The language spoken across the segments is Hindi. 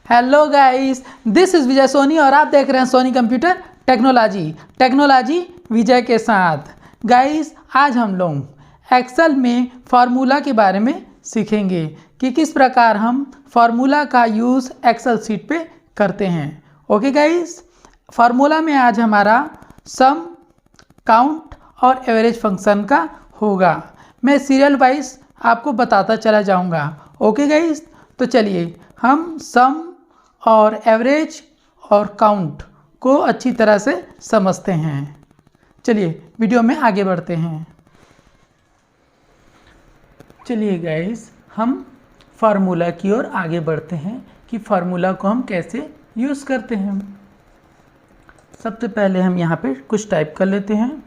Hello guys, this is Vijay Soni और आप देख रहे हैं सोनी कंप्यूटर टेक्नोलॉजी विजय के साथ। गाइस, आज हम लोग एक्सेल में फार्मूला के बारे में सीखेंगे कि किस प्रकार हम फार्मूला का यूज़ एक्सेल सीट पे करते हैं। ओके गाइस, फार्मूला में आज हमारा सम, काउंट और एवरेज फंक्शन का होगा। मैं सीरियल वाइज आपको बताता चला जाऊंगा। ओके गाइस, तो चलिए हम सम और एवरेज और काउंट को अच्छी तरह से समझते हैं। चलिए वीडियो में आगे बढ़ते हैं। चलिए गाइस, हम फार्मूला की ओर आगे बढ़ते हैं कि फार्मूला को हम कैसे यूज़ करते हैं। सबसे पहले हम यहाँ पे कुछ टाइप कर लेते हैं।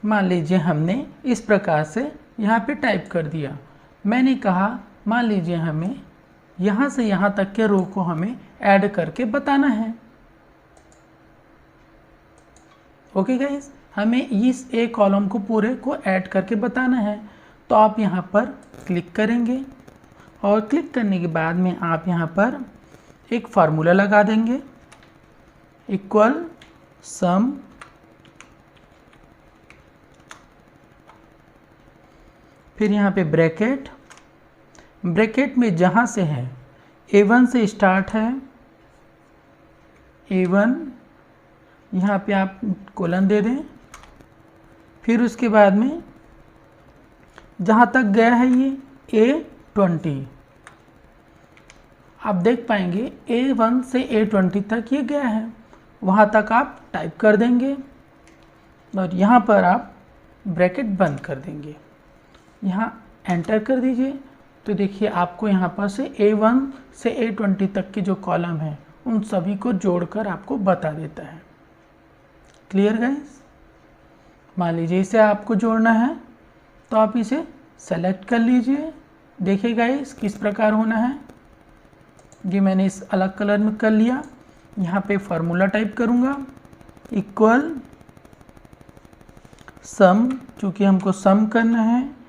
मान लीजिए हमने इस प्रकार से यहाँ पे टाइप कर दिया। मैंने कहा मान लीजिए हमें यहाँ से यहाँ तक के रो को हमें ऐड करके बताना है। ओके गाइस, हमें इस ए कॉलम को पूरे को ऐड करके बताना है। तो आप यहाँ पर क्लिक करेंगे और क्लिक करने के बाद में आप यहाँ पर एक फार्मूला लगा देंगे, इक्वल सम फिर यहाँ पे ब्रैकेट में जहाँ से है A1 से स्टार्ट है, A1 यहाँ पे आप कोलन दे दें। फिर उसके बाद में जहाँ तक गया है ये A20, आप देख पाएंगे A1 से A20 तक ये गया है, वहाँ तक आप टाइप कर देंगे और यहाँ पर आप ब्रैकेट बंद कर देंगे। यहाँ एंटर कर दीजिए तो देखिए आपको यहाँ पर से A1 से A20 तक के जो कॉलम है उन सभी को जोड़कर आपको बता देता है। Clear guys? मान लीजिए इसे आपको जोड़ना है तो आप इसे सेलेक्ट कर लीजिए। देखिए गाइस किस प्रकार होना है। ये मैंने इस अलग कलर में कर लिया। यहाँ पे फार्मूला टाइप करूँगा, इक्वल सम, चूँकि हमको सम करना है।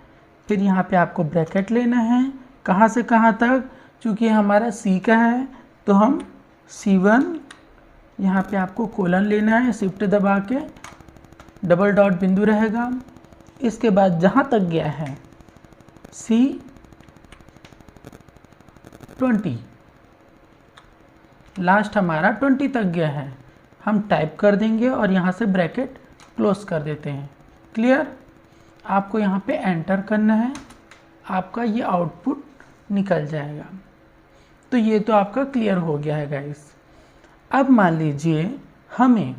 फिर यहाँ पे आपको ब्रैकेट लेना है, कहाँ से कहाँ तक, चूँकि हमारा सी का है तो हम C1, यहाँ पे आपको कोलन लेना है, शिफ्ट दबा के डबल डॉट बिंदु रहेगा। इसके बाद जहाँ तक गया है C20, लास्ट हमारा 20 तक गया है, हम टाइप कर देंगे और यहाँ से ब्रैकेट क्लोज कर देते हैं। क्लियर? आपको यहाँ पे एंटर करना है, आपका ये आउटपुट निकल जाएगा। तो ये तो आपका क्लियर हो गया है गाइस। अब मान लीजिए हमें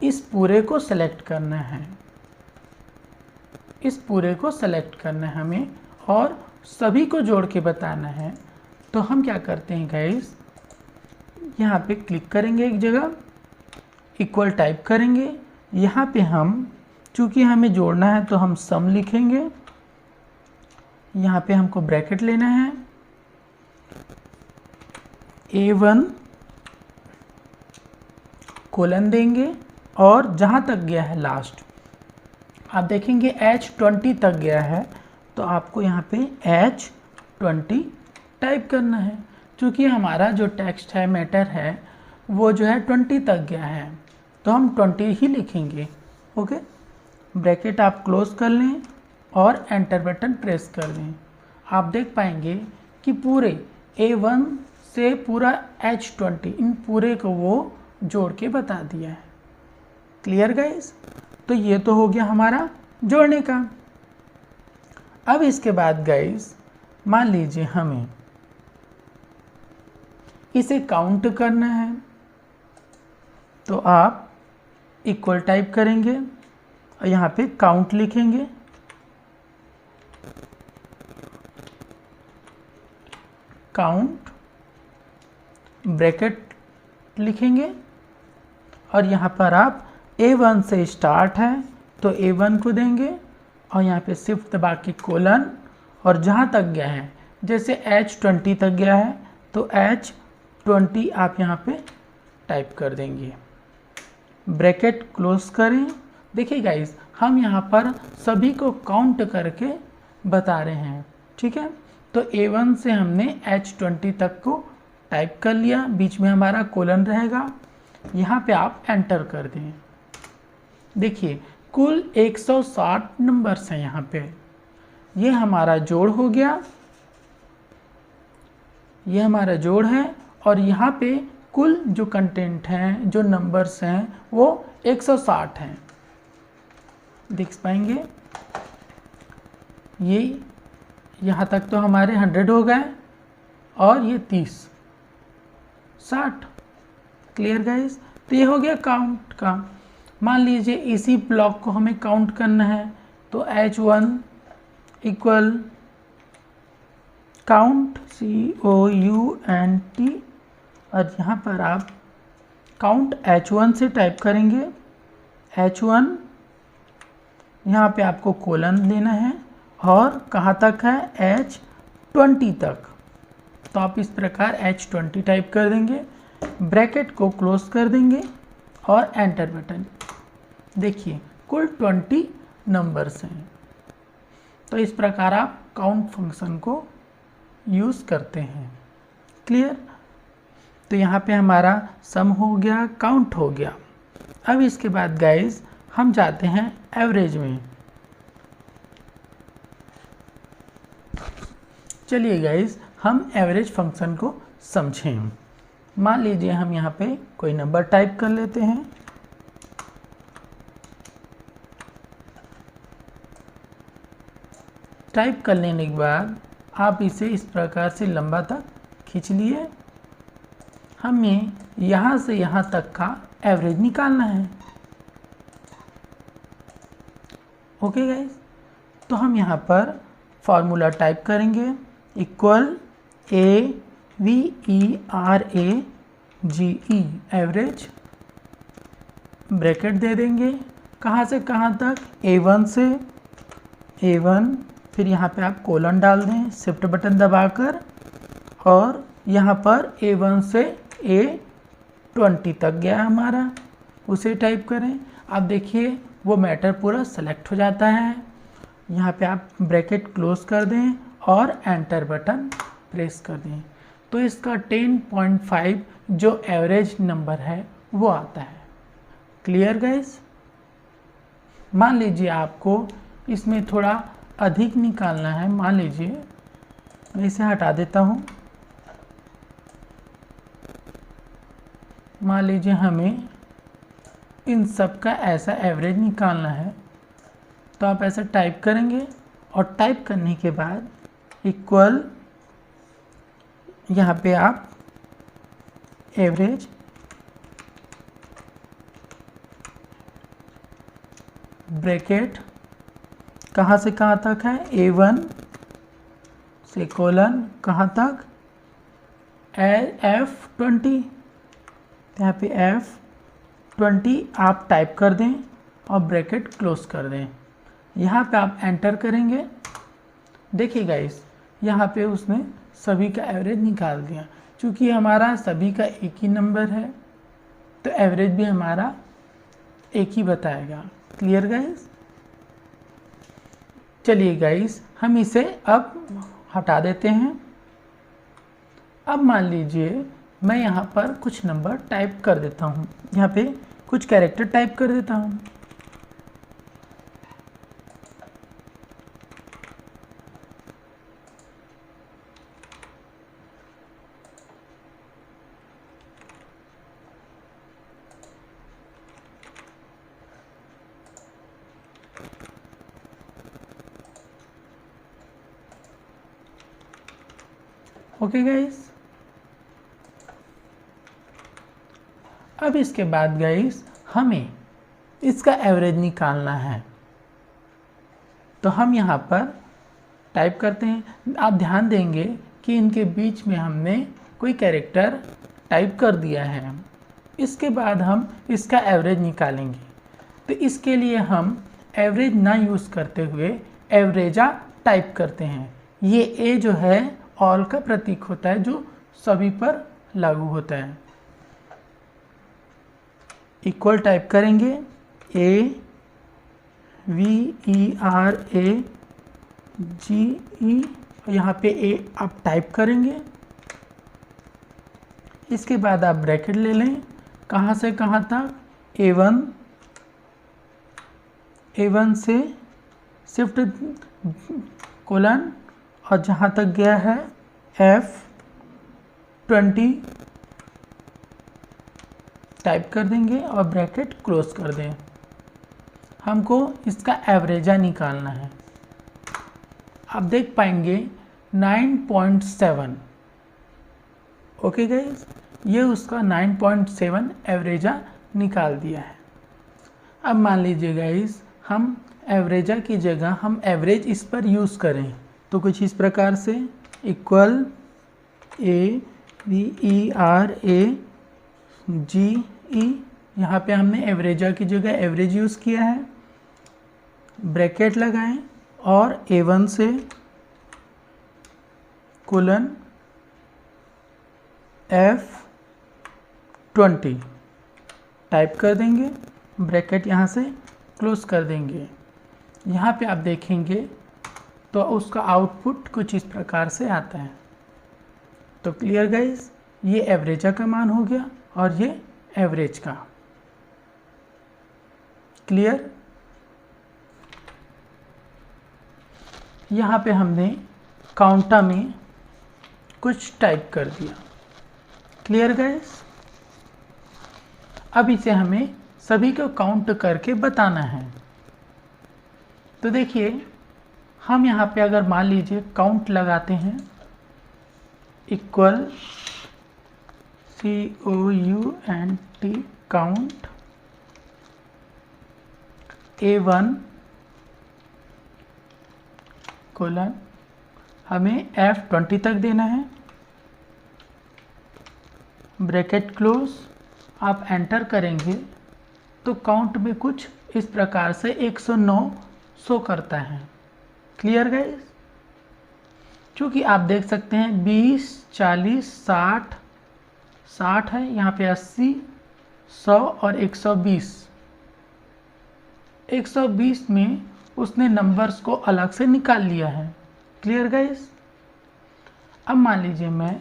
इस पूरे को सेलेक्ट करना है, इस पूरे को सेलेक्ट करना है हमें और सभी को जोड़ के बताना है। तो हम क्या करते हैं गाइस, यहाँ पे क्लिक करेंगे एक जगह, इक्वल टाइप करेंगे। यहाँ पे हम चूँकि हमें जोड़ना है तो हम सम लिखेंगे। यहाँ पे हमको ब्रैकेट लेना है, A1 कोलन देंगे और जहाँ तक गया है लास्ट आप देखेंगे H20 तक गया है, तो आपको यहाँ पे H20 टाइप करना है। क्योंकि हमारा जो टेक्स्ट है, मैटर है, वो जो है 20 तक गया है तो हम 20 ही लिखेंगे। ओके, ब्रैकेट आप क्लोज कर लें और एंटर बटन प्रेस कर दें। आप देख पाएंगे कि पूरे A1 से पूरा H20, इन पूरे को वो जोड़ के बता दिया है। Clear guys? तो ये तो हो गया हमारा जोड़ने का। अब इसके बाद गाइस मान लीजिए हमें इसे काउंट करना है, तो आप इक्वल टाइप करेंगे और यहाँ पे काउंट लिखेंगे। काउंट ब्रैकेट लिखेंगे और यहाँ पर आप A1 से स्टार्ट है तो A1 को देंगे और यहाँ पे शिफ्ट दबा के कोलन और जहाँ तक गया है, जैसे H20 तक गया है तो H20 आप यहाँ पे टाइप कर देंगे, ब्रैकेट क्लोज करें। देखिए गाइस, हम यहाँ पर सभी को काउंट करके बता रहे हैं, ठीक है। तो A1 से हमने H20 तक को टाइप कर लिया, बीच में हमारा कोलन रहेगा, यहाँ पे आप एंटर कर दें। देखिए कुल 160 नंबर्स हैं यहाँ पे, ये हमारा जोड़ हो गया, ये हमारा जोड़ है। और यहाँ पे कुल जो कंटेंट हैं, जो नंबर्स हैं, वो 160 हैं, देख पाएंगे। ये यहाँ तक तो हमारे 100 हो गए, और ये 30, 60। Clear guys? तो ये हो गया काउंट का। मान लीजिए इसी ब्लॉक को हमें काउंट करना है, तो H1 इक्वल काउंट COUNT, और यहाँ पर आप काउंट H1 से टाइप करेंगे। H1 यहाँ पे आपको कोलन देना है, और कहाँ तक है? H20 तक। तो आप इस प्रकार H20 टाइप कर देंगे, ब्रैकेट को क्लोज कर देंगे और एंटर बटन। देखिए कुल 20 नंबर्स हैं। तो इस प्रकार आप काउंट फंक्शन को यूज़ करते हैं। क्लियर? तो यहाँ पे हमारा सम हो गया, काउंट हो गया। अब इसके बाद गाइस हम जाते हैं एवरेज में। चलिए गाइस, हम एवरेज फंक्शन को समझें। मान लीजिए हम यहाँ पे कोई नंबर टाइप कर लेते हैं, टाइप कर लेने के बाद आप इसे इस प्रकार से लंबा तक खींच लिए। हमें यहाँ से यहाँ तक का एवरेज निकालना है। ओके गाइस, तो हम यहाँ पर फॉर्मूला टाइप करेंगे, इक्वल AVERAGE, एवरेज, ब्रैकेट दे देंगे। कहाँ से कहाँ तक? A1 से A1, फिर यहाँ पे आप कोलन डाल दें शिफ्ट बटन दबाकर, और यहाँ पर A1 से A20 तक गया हमारा, उसे टाइप करें। आप देखिए वो मैटर पूरा सेलेक्ट हो जाता है। यहाँ पे आप ब्रैकेट क्लोज कर दें और एंटर बटन प्रेस कर दें, तो इसका 10.5 जो एवरेज नंबर है वो आता है। Clear guys? मान लीजिए आपको इसमें थोड़ा अधिक निकालना है। मान लीजिए मैं इसे हटा देता हूँ। मान लीजिए हमें इन सब का ऐसा एवरेज निकालना है, तो आप ऐसा टाइप करेंगे, और टाइप करने के बाद इक्वल, यहाँ पे आप एवरेज, ब्रैकेट, कहाँ से कहाँ तक है? A1 से कोलन, कहाँ तक? F20, यहाँ पे F20 आप टाइप कर दें और ब्रैकेट क्लोज कर दें। यहाँ पे आप एंटर करेंगे। देखिए गाइस, यहाँ पे उसने सभी का एवरेज निकाल दिया। चूँकि हमारा सभी का एक ही नंबर है, तो एवरेज भी हमारा एक ही बताएगा। Clear guys? चलिए गाइस, हम इसे अब हटा देते हैं। अब मान लीजिए मैं यहाँ पर कुछ नंबर टाइप कर देता हूँ, यहाँ पे कुछ कैरेक्टर टाइप कर देता हूँ। ओके गाइस, अब इसके बाद गाइस हमें इसका एवरेज निकालना है, तो हम यहाँ पर टाइप करते हैं। आप ध्यान देंगे कि इनके बीच में हमने कोई कैरेक्टर टाइप कर दिया है। इसके बाद हम इसका एवरेज निकालेंगे, तो इसके लिए हम एवरेज ना यूज़ करते हुए एवरेजा टाइप करते हैं। ये ए जो है ऑल का प्रतीक होता है, जो सभी पर लागू होता है। इक्वल टाइप करेंगे AVERAGE, यहाँ पे A आप टाइप करेंगे। इसके बाद आप ब्रैकेट ले लें, कहाँ से कहाँ तक, A1 से शिफ्ट कोलन और जहाँ तक गया है F20 टाइप कर देंगे और ब्रैकेट क्लोज कर दें। हमको इसका एवरेजा निकालना है। आप देख पाएंगे 9.7। ओके गाइस, ये उसका 9.7 एवरेजा निकाल दिया है। अब मान लीजिए गाइस, हम एवरेजा की जगह हम एवरेज इस पर यूज़ करें तो कुछ इस प्रकार से इक्वल AVERAGE, यहाँ पे हमने एवरेजा की जगह एवरेज यूज़ किया है, ब्रैकेट लगाएं और A1 से कोलन F20 टाइप कर देंगे, ब्रैकेट यहाँ से क्लोज कर देंगे। यहाँ पे आप देखेंगे तो उसका आउटपुट कुछ इस प्रकार से आता है। तो क्लियर गाइस, ये एवरेजा का मान हो गया और ये एवरेज का। क्लियर। यहाँ पे हमने काउंटा में कुछ टाइप कर दिया। Clear guys. अब इसे हमें सभी को काउंट करके बताना है। तो देखिए, हम यहाँ पे अगर मान लीजिए काउंट लगाते हैं equal COUNT count A1 colon हमें F20 तक देना है, ब्रैकेट क्लोज। आप एंटर करेंगे तो काउंट में कुछ इस प्रकार से 109 शो करता है। Clear guys. क्योंकि आप देख सकते हैं 20, 40, 60 है, यहाँ पे 80, 100 और 120। 120 में उसने नंबर्स को अलग से निकाल लिया है। Clear guys. अब मान लीजिए मैं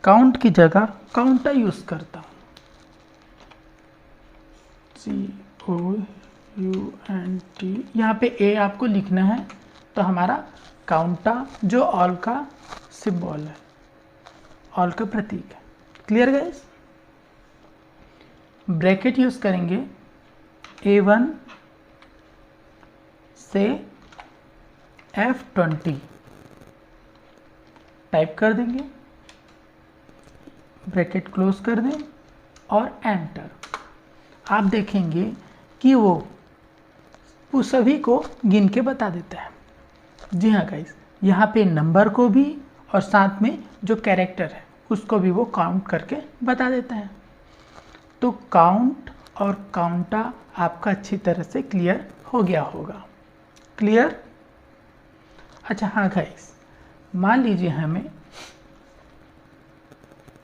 काउंट की जगह काउंटर यूज़ करता हूँ, COUNT। यहाँ पे A आपको लिखना है तो हमारा काउंटा जो ऑल का सिंबल है, ऑल का प्रतीक है। Clear guys. ब्रैकेट यूज़ करेंगे A1 से F20 टाइप कर देंगे, ब्रैकेट क्लोज कर दें और एंटर। आप देखेंगे कि वो सभी को गिन के बता देता है। जी हाँ गाइस, यहाँ पे नंबर को भी और साथ में जो कैरेक्टर है उसको भी वो काउंट करके बता देता है। तो काउंट और काउंटा आपका अच्छी तरह से क्लियर हो गया होगा। क्लियर। अच्छा हाँ गाइस, मान लीजिए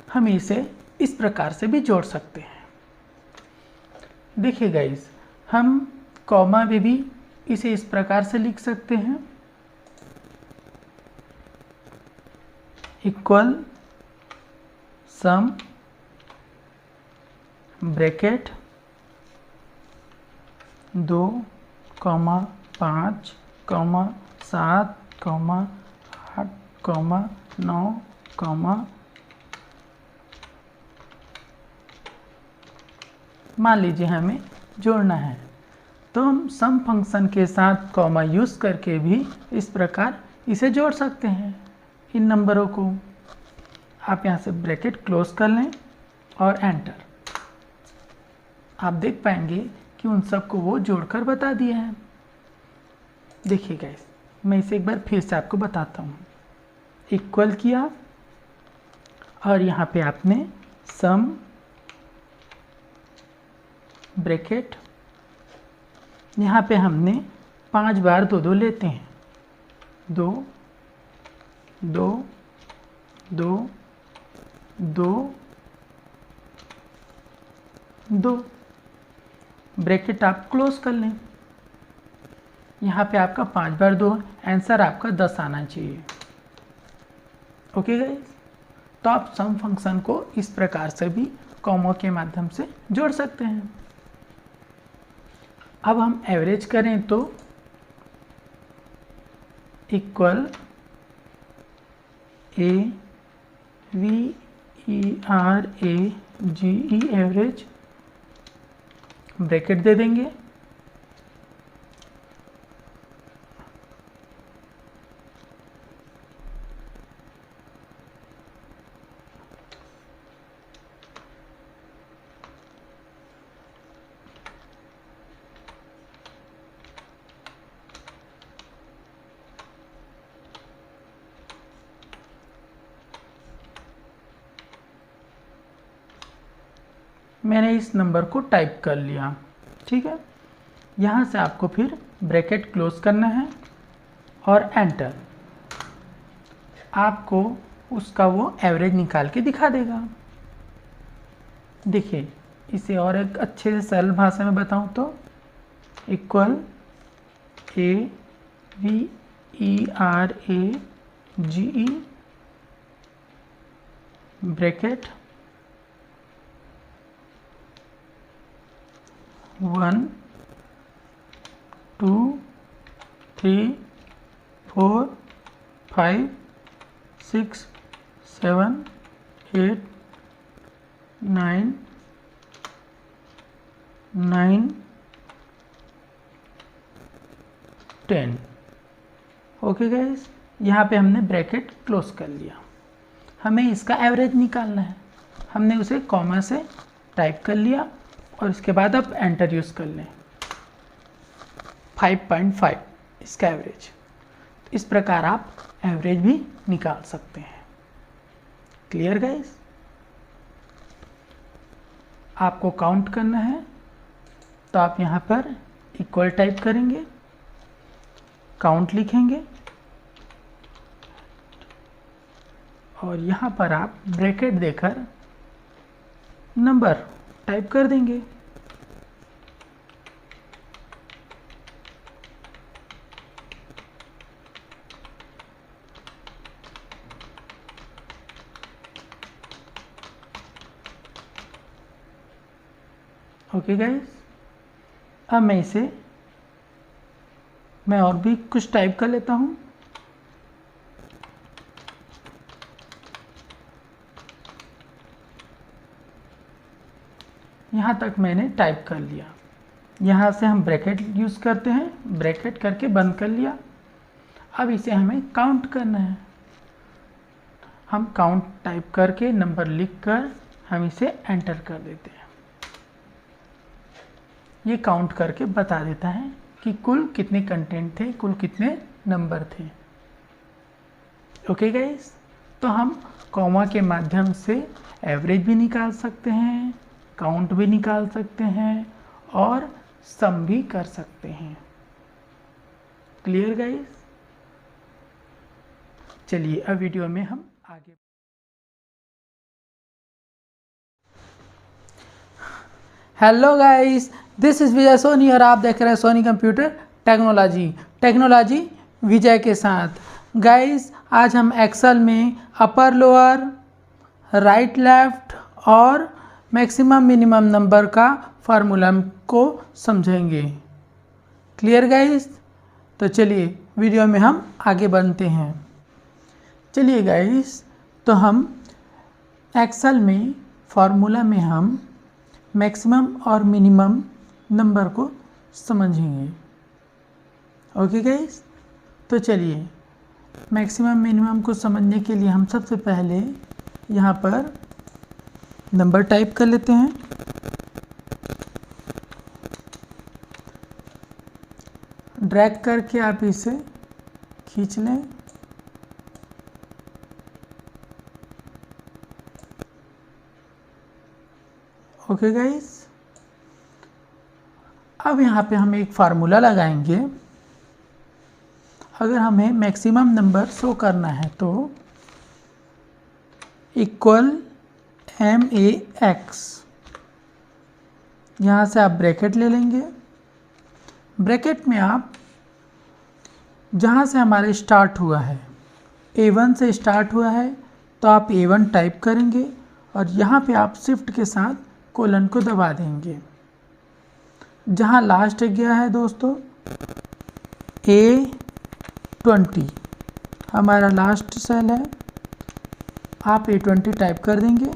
हम इसे इस प्रकार से भी जोड़ सकते हैं। देखिए गाइस, हम कॉमा में भी इसे इस प्रकार से लिख सकते हैं, इक्वल सम ब्रैकेट 2, 5, 7, 8, 9, मान लीजिए हमें जोड़ना है तो हम सम फंक्शन के साथ कॉमा यूज़ करके भी इस प्रकार इसे जोड़ सकते हैं इन नंबरों को। आप यहाँ से ब्रैकेट क्लोज कर लें और एंटर। आप देख पाएंगे कि उन सबको वो जोड़कर बता दिया है। देखिए गाइस, मैं इसे एक बार फिर से आपको बताता हूँ। इक्वल किया और यहाँ पे आपने सम ब्रैकेट, यहाँ पे हमने 5 बार 2 लेते हैं, 2, 2, 2, 2, 2। ब्रैकेट आप क्लोज कर लें। यहाँ पे आपका 5 बार 2, आंसर आपका 10 आना चाहिए। ओके गाइस, तो आप सम फंक्शन को इस प्रकार से भी कॉमा के माध्यम से जोड़ सकते हैं। अब हम एवरेज करें तो इक्वल AVERAGE एवरेज ब्रैकेट दे देंगे, मैंने इस नंबर को टाइप कर लिया। ठीक है, यहाँ से आपको फिर ब्रैकेट क्लोज करना है और एंटर। आपको उसका वो एवरेज निकाल के दिखा देगा। देखिए, इसे और एक अच्छे से सरल भाषा में बताऊं तो equal AVERAGE bracket 1 2 3 4 5 6 7 8 9 9 10। Okay guys, यहाँ पे हमने ब्रैकेट क्लोज कर लिया। हमें इसका एवरेज निकालना है। हमने उसे कॉमा से टाइप कर लिया और इसके बाद आप एंटर यूज़ कर लें। 5.5 इसका एवरेज। इस प्रकार आप एवरेज भी निकाल सकते हैं। Clear guys? आपको काउंट करना है तो आप यहाँ पर इक्वल टाइप करेंगे, काउंट लिखेंगे और यहाँ पर आप ब्रैकेट देकर नंबर टाइप कर देंगे। ओके गाइस, अब मैं और भी कुछ टाइप कर लेता हूँ। यहाँ तक मैंने टाइप कर लिया। यहाँ से हम ब्रैकेट यूज़ करते हैं, ब्रैकेट करके बंद कर लिया। अब इसे हमें काउंट करना है। हम काउंट टाइप करके नंबर लिखकर हम इसे एंटर कर देते हैं। ये काउंट करके बता देता है कि कुल कितने कंटेंट थे, कुल कितने नंबर थे। ओके गाइस, तो हम कॉमा के माध्यम से एवरेज भी निकाल सकते हैं, काउंट भी निकाल सकते हैं और सम भी कर सकते हैं। Clear guys? चलिए अब वीडियो में हम आगे। Hello guys, this is Vijay Soni और आप देख रहे हैं सोनी कंप्यूटर टेक्नोलॉजी विजय के साथ। गाइस, आज हम एक्सेल में अपर लोअर, राइट लेफ्ट और मैक्सिमम मिनिमम नंबर का फार्मूला को समझेंगे। Clear guys? तो चलिए वीडियो में हम आगे बढ़ते हैं। चलिए गाइस, तो हम एक्सेल में फार्मूला में हम मैक्सिमम और मिनिमम नंबर को समझेंगे। ओके गाइस, तो चलिए मैक्सिमम मिनिमम को समझने के लिए हम सबसे पहले यहाँ पर नंबर टाइप कर लेते हैं। ड्रैग करके आप इसे खींच लें। ओके गाइस, अब यहाँ पे हम एक फार्मूला लगाएंगे। अगर हमें मैक्सिमम नंबर शो करना है तो इक्वल MAX यहाँ से आप ब्रैकेट ले लेंगे। ब्रैकेट में आप जहाँ से हमारे स्टार्ट हुआ है, A1 से स्टार्ट हुआ है, तो आप A1 टाइप करेंगे और यहाँ पे आप शिफ्ट के साथ कोलन को दबा देंगे। जहाँ लास्ट गया है दोस्तों A20 हमारा लास्ट सेल है, आप A20 टाइप कर देंगे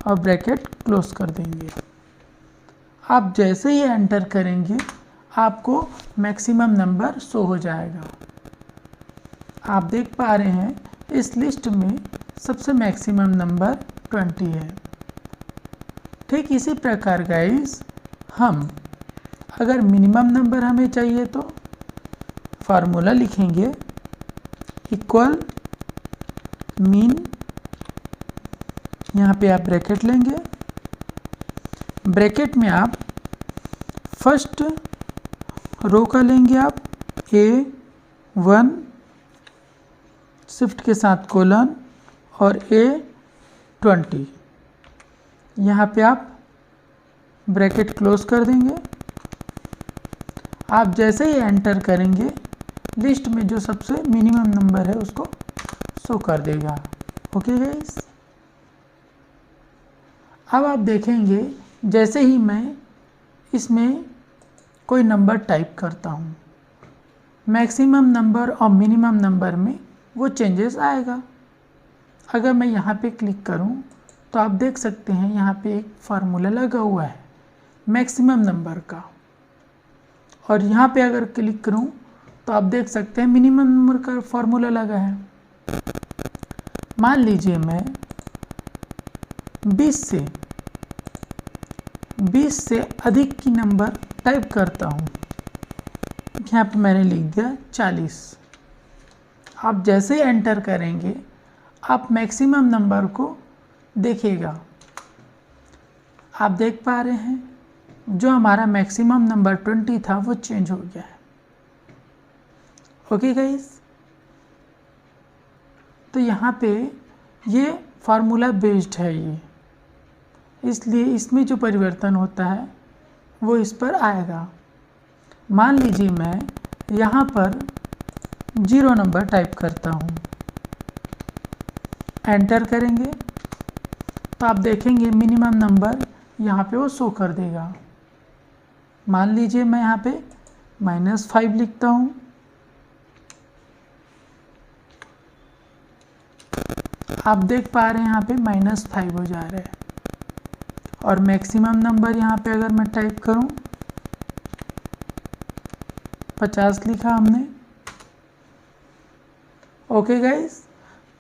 और ब्रैकेट क्लोज कर देंगे। आप जैसे ही एंटर करेंगे आपको मैक्सिमम नंबर शो हो जाएगा। आप देख पा रहे हैं इस लिस्ट में सबसे मैक्सिमम नंबर 20 है। ठीक इसी प्रकार गाइस हम अगर मिनिमम नंबर हमें चाहिए तो फार्मूला लिखेंगे इक्वल मीन, यहाँ पे आप ब्रैकेट लेंगे। ब्रैकेट में आप फर्स्ट रो का लेंगे आप A1 शिफ्ट के साथ कोलन और A20, यहाँ पे आप ब्रैकेट क्लोज कर देंगे। आप जैसे ही एंटर करेंगे लिस्ट में जो सबसे मिनिमम नंबर है उसको शो कर देगा। ओके गाइस, अब आप देखेंगे जैसे ही मैं इसमें कोई नंबर टाइप करता हूँ, मैक्सिमम नंबर और मिनिमम नंबर में वो चेंजेस आएगा। अगर मैं यहाँ पे क्लिक करूँ तो आप देख सकते हैं यहाँ पे एक फार्मूला लगा हुआ है मैक्सिमम नंबर का, और यहाँ पे अगर क्लिक करूँ तो आप देख सकते हैं मिनिमम नंबर का फार्मूला लगा है। मान लीजिए मैं 20 से अधिक की नंबर टाइप करता हूँ, यहाँ पे मैंने लिख दिया 40। आप जैसे ही एंटर करेंगे आप मैक्सिमम नंबर को देखिएगा। आप देख पा रहे हैं जो हमारा मैक्सिमम नंबर 20 था वो चेंज हो गया है। ओके गाइस, तो यहाँ पे ये फार्मूला बेस्ड है ये, इसलिए इसमें जो परिवर्तन होता है वो इस पर आएगा। मान लीजिए मैं यहाँ पर 0 नंबर टाइप करता हूँ, एंटर करेंगे तो आप देखेंगे मिनिमम नंबर यहाँ पे वो शो कर देगा। मान लीजिए मैं यहाँ पे -5 लिखता हूँ, आप देख पा रहे हैं यहाँ पे -5 हो जा रहा है। और मैक्सिमम नंबर यहाँ पे अगर मैं टाइप करूँ 50 लिखा हमने। ओके गाइस,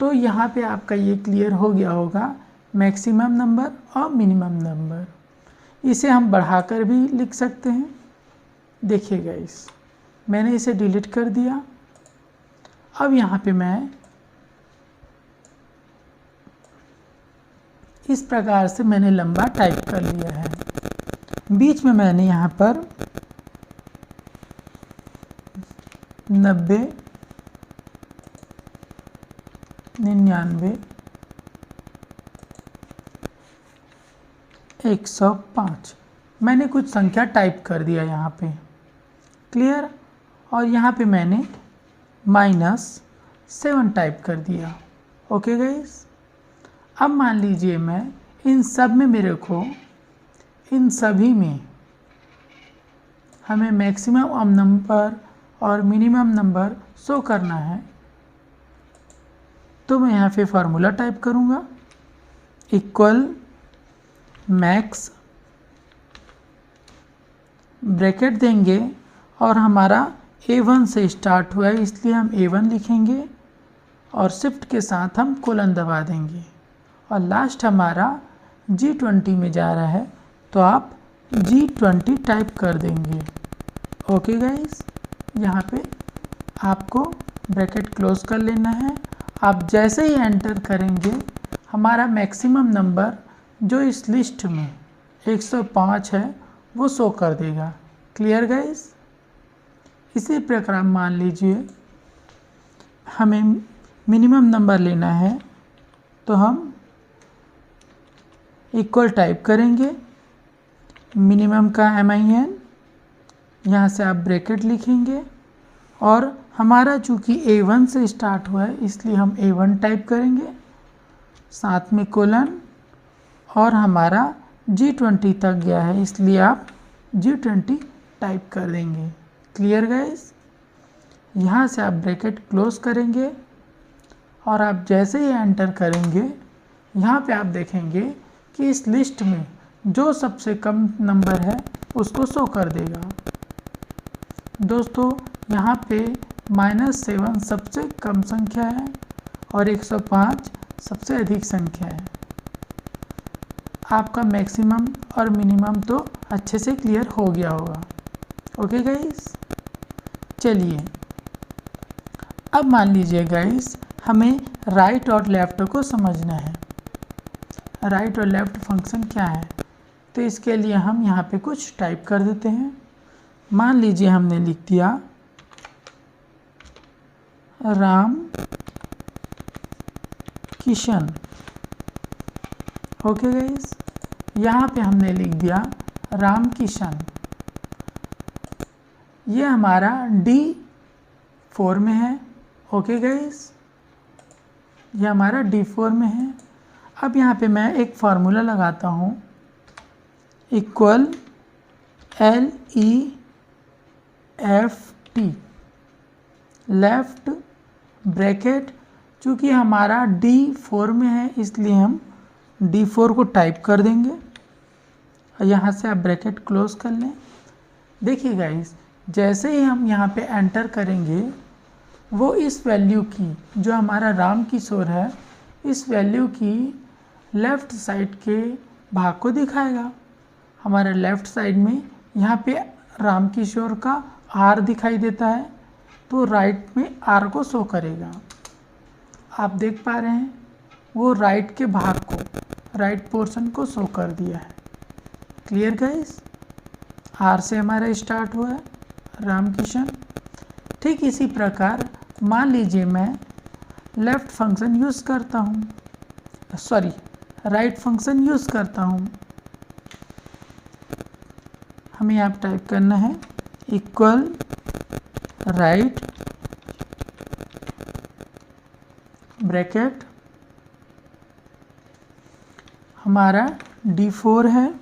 तो यहाँ पे आपका ये क्लियर हो गया होगा मैक्सिमम नंबर और मिनिमम नंबर। इसे हम बढ़ाकर भी लिख सकते हैं। देखिए गाइस, मैंने इसे डिलीट कर दिया। अब यहाँ पे मैं इस प्रकार से मैंने लंबा टाइप कर लिया है। बीच में मैंने यहाँ पर 90, 99, 105 मैंने कुछ संख्या टाइप कर दिया यहाँ पे। क्लियर। और यहाँ पे मैंने -7 टाइप कर दिया। ओके गाइस, अब मान लीजिए मैं इन सब में मेरे को इन सभी में हमें मैक्सिमम नंबर और मिनिमम नंबर शो करना है, तो मैं यहाँ पे फार्मूला टाइप करूँगा इक्वल मैक्स, ब्रैकेट देंगे और हमारा A1 से स्टार्ट हुआ है इसलिए हम A1 लिखेंगे और शिफ्ट के साथ हम कोलन दबा देंगे। और लास्ट हमारा G20 में जा रहा है तो आप G20 टाइप कर देंगे। ओके गाइस, यहाँ पे आपको ब्रैकेट क्लोज कर लेना है। आप जैसे ही एंटर करेंगे हमारा मैक्सिमम नंबर जो इस लिस्ट में 105 है वो शो कर देगा। Clear guys. इसी प्रकार मान लीजिए हमें मिनिमम नंबर लेना है तो हम इक्वल टाइप करेंगे मिनिमम का MIN, यहाँ से आप ब्रैकेट लिखेंगे और हमारा चूँकि A1 से स्टार्ट हुआ है इसलिए हम A1 टाइप करेंगे, साथ में कोलन, और हमारा G20 तक गया है इसलिए आप G20 टाइप कर देंगे। Clear guys? यहाँ से आप ब्रैकेट क्लोज करेंगे और आप जैसे ही एंटर करेंगे यहाँ पे आप देखेंगे कि इस लिस्ट में जो सबसे कम नंबर है उसको शो कर देगा। दोस्तों यहाँ पे -7 सबसे कम संख्या है और 105 सबसे अधिक संख्या है। आपका मैक्सिमम और मिनिमम तो अच्छे से क्लियर हो गया होगा। ओके गाइस, चलिए अब मान लीजिए गाइस हमें राइट और लेफ़्ट को समझना है। राइट और लेफ़्ट फंक्शन क्या है, तो इसके लिए हम यहाँ पे कुछ टाइप कर देते हैं। मान लीजिए हमने लिख दिया राम किशन। ओके गाइस, यहाँ पे हमने लिख दिया राम किशन। ये हमारा D4 में है। ओके गाइस, ये हमारा D4 में है। अब यहाँ पे मैं एक फार्मूला लगाता हूँ, इक्वल LEFT, लेफ्ट ब्रैकेट। चूँकि हमारा D4 में है इसलिए हम D4 को टाइप कर देंगे और यहाँ से आप ब्रैकेट क्लोज कर लें। देखिए गाइस, जैसे ही हम यहाँ पे एंटर करेंगे वो इस वैल्यू की, जो हमारा राम किशोर है, इस वैल्यू की लेफ़्ट साइड के भाग को दिखाएगा। हमारा लेफ़्ट साइड में यहाँ पे राम किशोर का R दिखाई देता है तो राइट में R को शो करेगा। आप देख पा रहे हैं वो राइट के भाग को, राइट पोर्शन को शो कर दिया है। Clear guys? R से हमारा स्टार्ट हुआ है राम किशन। ठीक इसी प्रकार मान लीजिए मैं लेफ़्ट फंक्शन यूज़ करता हूँ, सॉरी राइट फंक्शन यूज़ करता हूँ। हमें यहाँ टाइप करना है इक्वल राइट ब्रैकेट, हमारा D4 है,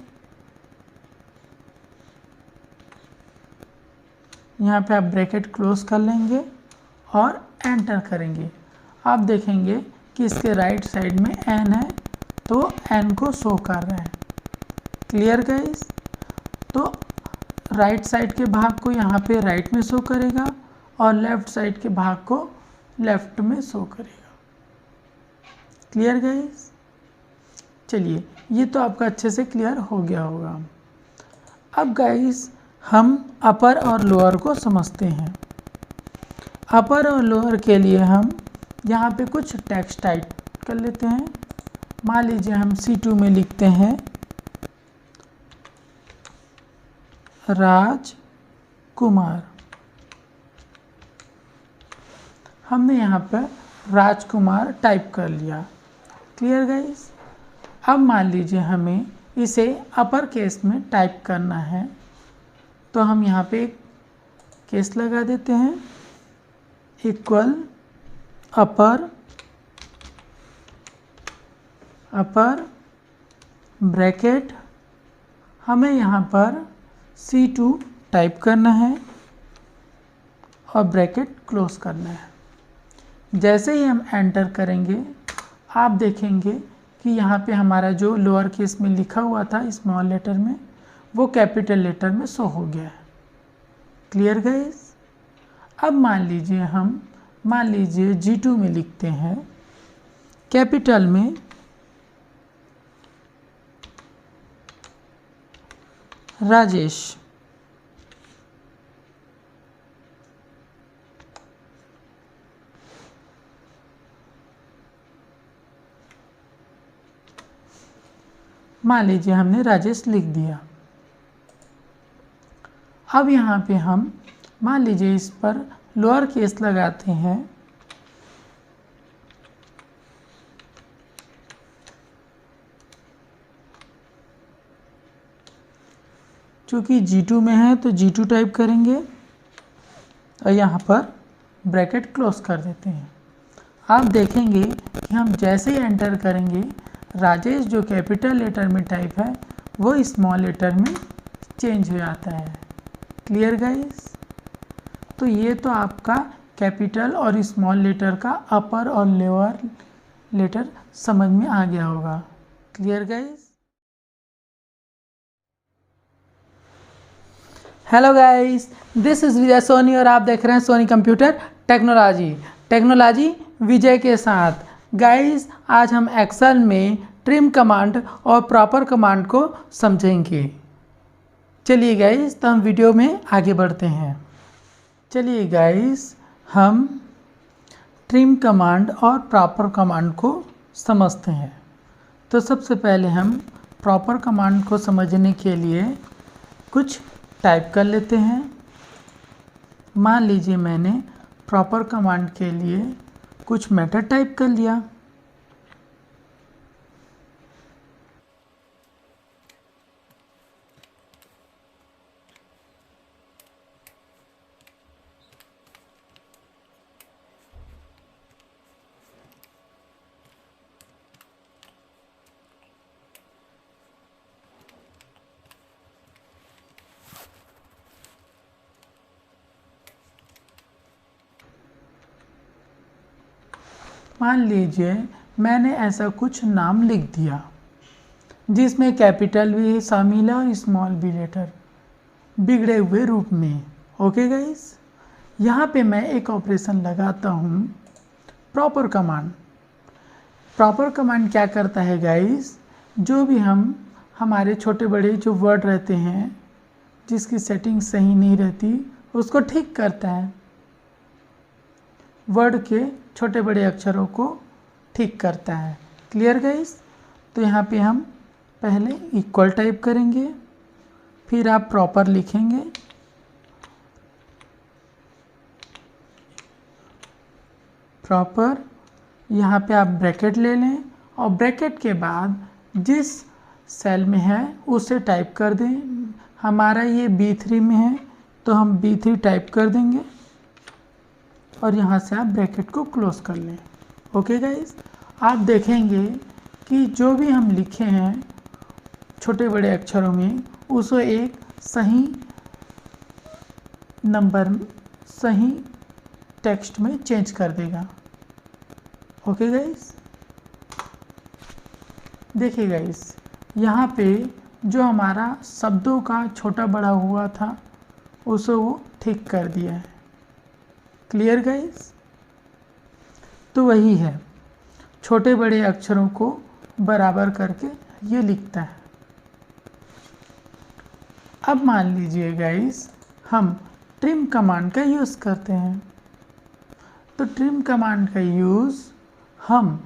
यहाँ पे आप ब्रैकेट क्लोज कर लेंगे और एंटर करेंगे। आप देखेंगे कि इसके राइट साइड में n है तो n को शो कर रहा है। Clear guys? तो राइट साइड के भाग को यहाँ पे राइट में शो करेगा और लेफ़्ट साइड के भाग को लेफ़्ट में शो करेगा। Clear guys? चलिए, ये तो आपका अच्छे से क्लियर हो गया होगा। अब गाइस हम अपर और लोअर को समझते हैं। अपर और लोअर के लिए हम यहाँ पे कुछ टेक्स्ट टाइप कर लेते हैं। मान लीजिए हम C2 में लिखते हैं राजकुमार। हमने यहाँ पर राजकुमार टाइप कर लिया। Clear guys? अब मान लीजिए हमें इसे अपर केस में टाइप करना है तो हम यहाँ पे एक केस लगा देते हैं, इक्वल अपर ब्रैकेट। हमें यहाँ पर C2 टाइप करना है और ब्रैकेट क्लोज करना है। जैसे ही हम एंटर करेंगे आप देखेंगे कि यहाँ पे हमारा जो लोअर केस में लिखा हुआ था स्मॉल लेटर में, वो कैपिटल लेटर में शो हो गया है। Clear guys? अब मान लीजिए G2 में लिखते हैं कैपिटल में राजेश। मान लीजिए हमने राजेश लिख दिया। अब यहाँ पे हम मान लीजिए इस पर लोअर केस लगाते हैं, चूँकि G2 में है तो G2 टाइप करेंगे और यहाँ पर ब्रैकेट क्लोज कर देते हैं। आप देखेंगे कि हम जैसे ही एंटर करेंगे राजेश जो कैपिटल लेटर में टाइप है वो स्मॉल लेटर में चेंज हो जाता है। Clear guys? तो ये तो आपका कैपिटल और स्मॉल लेटर का अपर और लोअर लेटर समझ में आ गया होगा। Clear guys? Hello guys, this is Vijay Soni और आप देख रहे हैं सोनी कंप्यूटर टेक्नोलॉजी विजय के साथ। गाइस, आज हम एक्सेल में ट्रिम कमांड और प्रॉपर कमांड को समझेंगे। चलिए गाइस, तो हम वीडियो में आगे बढ़ते हैं। चलिए गाइस, हम ट्रिम कमांड और प्रॉपर कमांड को समझते हैं। तो सबसे पहले हम प्रॉपर कमांड को समझने के लिए कुछ टाइप कर लेते हैं। मान लीजिए मैंने प्रॉपर कमांड के लिए कुछ मेथड टाइप कर लिया। मान लीजिए मैंने ऐसा कुछ नाम लिख दिया जिसमें कैपिटल भी शामिल है और स्मॉल भी लेटर बिगड़े हुए रूप में। ओके गाइस, यहाँ पे मैं एक ऑपरेशन लगाता हूँ प्रॉपर कमांड। प्रॉपर कमांड क्या करता है गाइस, जो भी हमारे छोटे बड़े जो वर्ड रहते हैं जिसकी सेटिंग सही नहीं रहती उसको ठीक करता है। वर्ड के छोटे बड़े अक्षरों को ठीक करता है। Clear guys? तो यहाँ पे हम पहले इक्वल टाइप करेंगे, फिर आप प्रॉपर लिखेंगे, प्रॉपर, यहाँ पे आप ब्रैकेट ले लें और ब्रैकेट के बाद जिस सेल में है उसे टाइप कर दें। हमारा ये B3 में है तो हम B3 टाइप कर देंगे और यहाँ से आप ब्रैकेट को क्लोज कर लें। ओके गाइस, आप देखेंगे कि जो भी हम लिखे हैं छोटे बड़े अक्षरों में उसको एक सही नंबर सही टेक्स्ट में चेंज कर देगा। ओके गाइस, देखिए गाइस, यहाँ पे जो हमारा शब्दों का छोटा बड़ा हुआ था उसे वो ठीक कर दिया है। Clear guys? तो वही है, छोटे बड़े अक्षरों को बराबर करके ये लिखता है। अब मान लीजिए गाइस, हम ट्रिम कमांड का यूज़ करते हैं। तो ट्रिम कमांड का यूज़ हम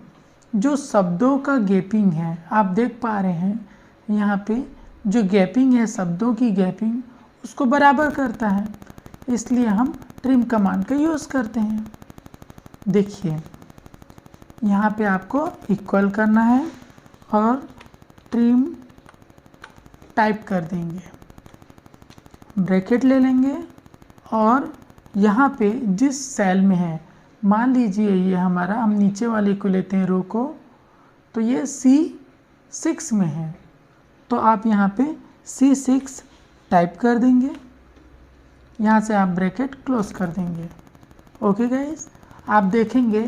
जो शब्दों का गैपिंग है, आप देख पा रहे हैं यहाँ पे जो गैपिंग है, शब्दों की गैपिंग उसको बराबर करता है, इसलिए हम ट्रिम कमांड का यूज़ करते हैं। देखिए यहाँ पे आपको इक्वल करना है और ट्रिम टाइप कर देंगे, ब्रैकेट ले लेंगे और यहाँ पे जिस सेल में है, मान लीजिए ये हमारा, हम नीचे वाले को लेते हैं रो को, तो ये C6 में है तो आप यहाँ पे C6 टाइप कर देंगे, यहाँ से आप ब्रैकेट क्लोज कर देंगे। ओके गाइस, आप देखेंगे